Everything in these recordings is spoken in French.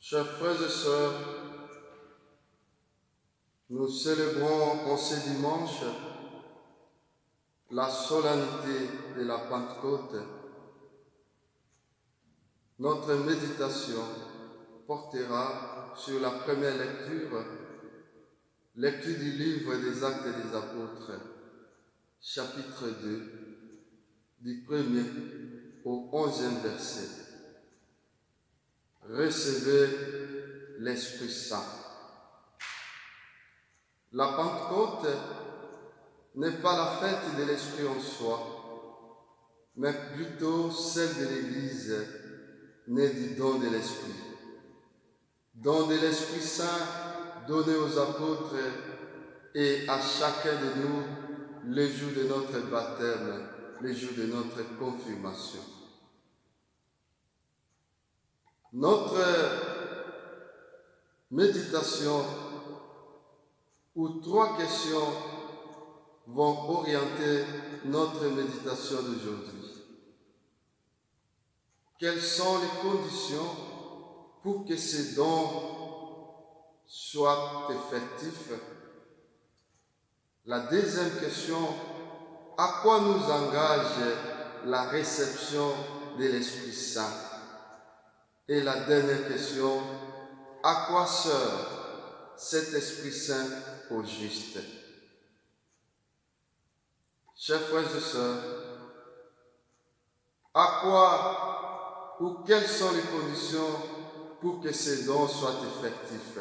Chers frères et sœurs, nous célébrons en ce dimanche la solennité de la Pentecôte. Notre méditation portera sur la première lecture du livre des Actes des Apôtres, chapitre 2, du 1er au 11e verset. Recevez l'Esprit Saint. La Pentecôte n'est pas la fête de l'Esprit en soi, mais plutôt celle de l'Église née du don de l'Esprit. Don de l'Esprit Saint donné aux apôtres et à chacun de nous le jour de notre baptême, le jour de notre confirmation. Notre méditation où 3 questions vont orienter notre méditation d'aujourd'hui. Quelles sont les conditions pour que ces dons soient effectifs? La deuxième question, à quoi nous engage la réception de l'Esprit Saint? Et la dernière question, à quoi sert cet Esprit Saint au juste? Chers frères et sœurs, à quoi ou quelles sont les conditions pour que ces dons soient effectifs?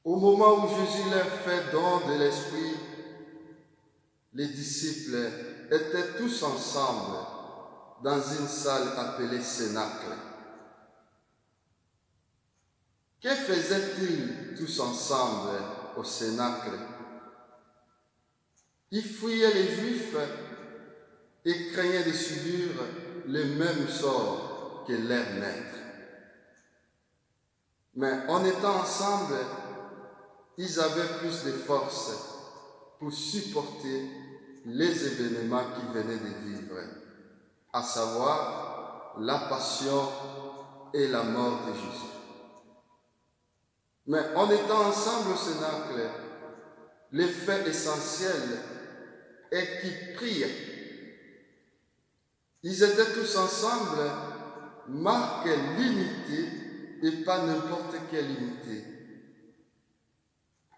Au moment où Jésus leur fait don de l'Esprit, les disciples étaient tous ensemble dans une salle appelée Cénacle. Que faisaient-ils tous ensemble au Cénacle? Ils fuyaient les Juifs et craignaient de subir le même sort que leur maître. Mais en étant ensemble, ils avaient plus de force pour supporter les événements qu'ils venaient de vivre, à savoir la passion et la mort de Jésus. Mais en étant ensemble au Cénacle, l'effet essentiel est qu'ils priaient. Ils étaient tous ensemble, marque l'unité et pas n'importe quelle unité.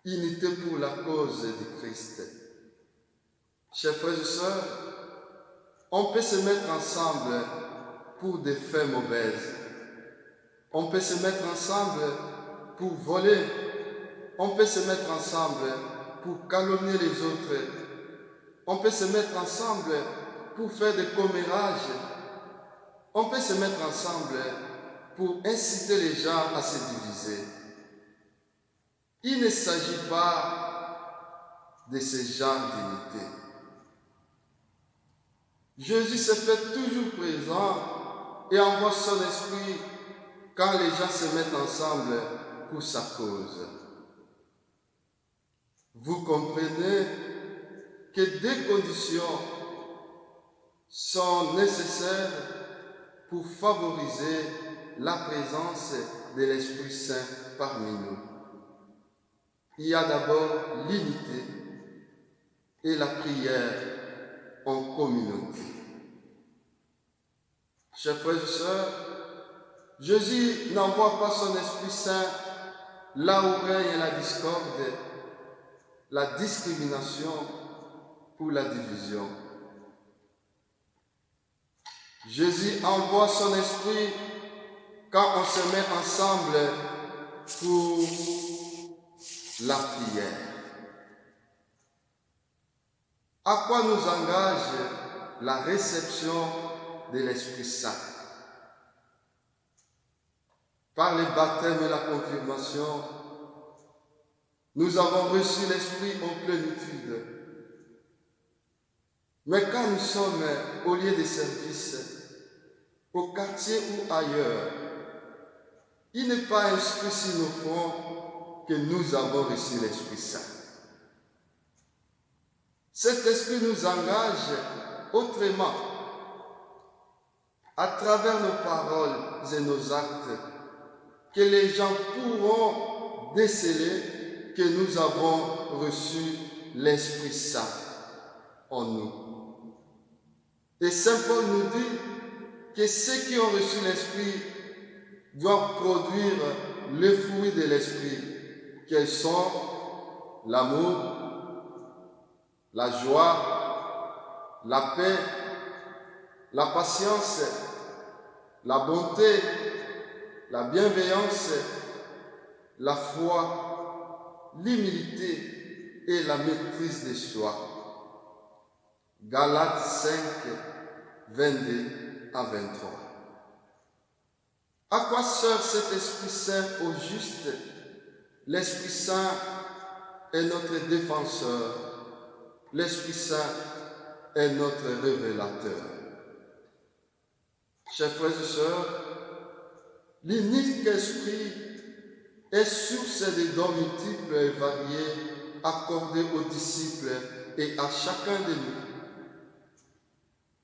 Unité pour la cause du Christ. Chers frères et sœurs, on peut se mettre ensemble pour des faits mauvaises. On peut se mettre ensemble pour voler. On peut se mettre ensemble pour calomnier les autres. On peut se mettre ensemble pour faire des commérages. On peut se mettre ensemble pour inciter les gens à se diviser. Il ne s'agit pas de ce genre d'unité. Jésus se fait toujours présent et envoie son esprit quand les gens se mettent ensemble pour sa cause. Vous comprenez que 2 conditions sont nécessaires pour favoriser la présence de l'Esprit Saint parmi nous. Il y a d'abord l'unité et la prière en communauté. Chers frères et sœurs, Jésus n'envoie pas son Esprit Saint là où règne la discorde, la discrimination ou la division. Jésus envoie son Esprit quand on se met ensemble pour la prière. À quoi nous engage la réception de l'Esprit Saint? Par le baptême et la confirmation, nous avons reçu l'Esprit en plénitude. Mais quand nous sommes au lieu de service, au quartier ou ailleurs, il n'est pas inscrit sur nos fronts que nous avons reçu l'Esprit Saint. Cet Esprit nous engage autrement. à travers nos paroles et nos actes, que les gens pourront déceler que nous avons reçu l'Esprit Saint en nous. Et Saint Paul nous dit que ceux qui ont reçu l'Esprit doivent produire le fruit de l'Esprit, quels sont l'amour, la joie, la paix, la patience, la bonté, la bienveillance, la foi, l'humilité et la maîtrise de soi. Galates 5, 22 à 23. À quoi sert cet Esprit Saint au juste? L'Esprit Saint est notre défenseur. L'Esprit Saint est notre révélateur. Chers frères et sœurs, l'unique Esprit est source de dons multiples et variés accordés aux disciples et à chacun de nous.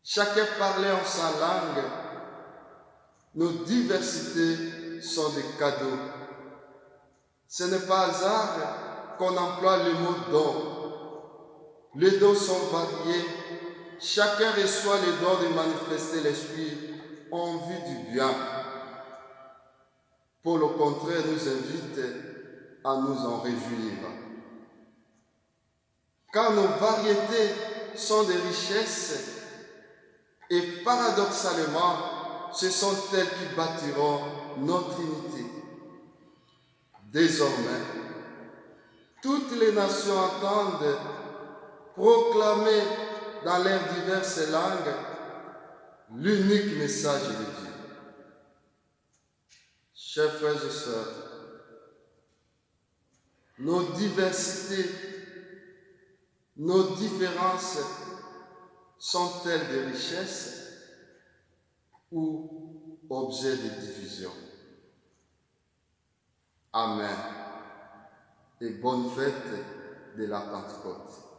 Chacun parlait en sa langue. Nos diversités sont des cadeaux. Ce n'est pas hasard qu'on emploie le mot don. Les dons sont variés. Chacun reçoit le don de manifester l'Esprit en vue du bien. Paul, au contraire, nous invite à nous en réjouir. Car nos variétés sont des richesses et paradoxalement, ce sont elles qui bâtiront notre unité. Désormais, toutes les nations entendent proclamer dans leurs diverses langues l'unique message de Dieu. Chers frères et sœurs, nos diversités, nos différences sont-elles des richesses ou objets de division? Amen. Et bonne fête de la Pentecôte.